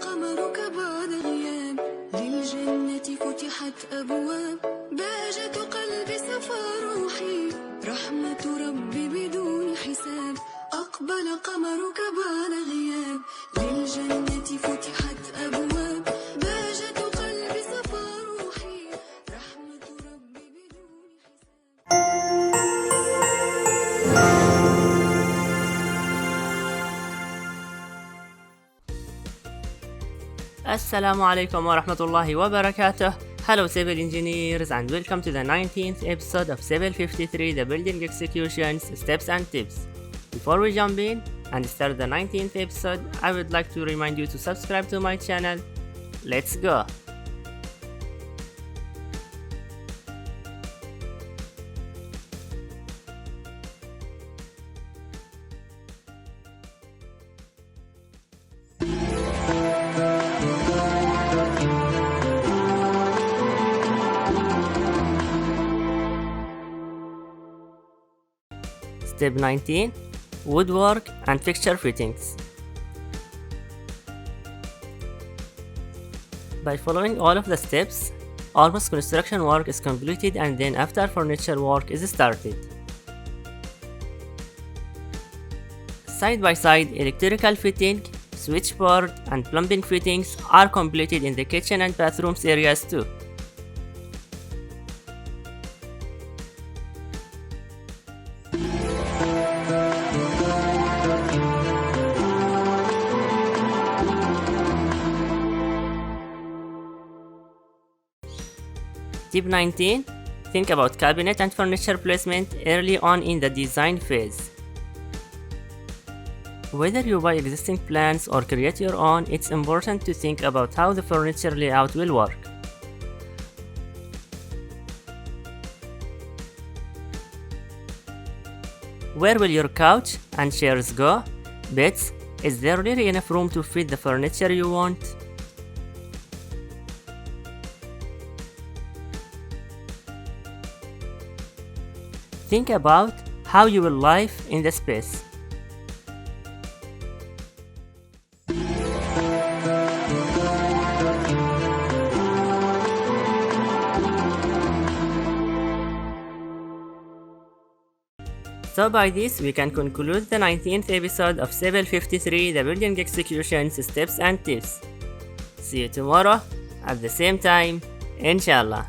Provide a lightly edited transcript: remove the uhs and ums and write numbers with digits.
قمرك بعد غياب للجنة فتحت أبواب بهجة قلبي صفى روحي رحمة ربي بدون حساب أقبل قمرك بعد غياب للجنة فتحت أبواب بهجة قلبي صفى روحي رحمة ربي بدون حساب. Assalamu alaikum wa rahmatullahi wa barakatuh. Hello civil engineers and welcome to the 19th episode of CIVIL53, the building executions, steps and tips. Before we jump in and start the 19th episode, I would like to remind you to subscribe to my channel. Let's go! Step 19. Woodwork and fixture fittings. By following all of the steps, almost construction work is completed and then after furniture work is started. Side by side, electrical fitting, switchboard and plumbing fittings are completed in the kitchen and bathrooms areas too. Tip 19. Think about cabinet and furniture placement early on in the design phase. Whether you buy existing plans or create your own, it's important to think about how the furniture layout will work. Where will your couch and chairs go? Beds? Is there really enough room to fit the furniture you want? Think about how you will live in the space. So by this we can conclude the 19th episode of CIVIL53, the building executions, steps and tips. See you tomorrow at the same time, Inshallah.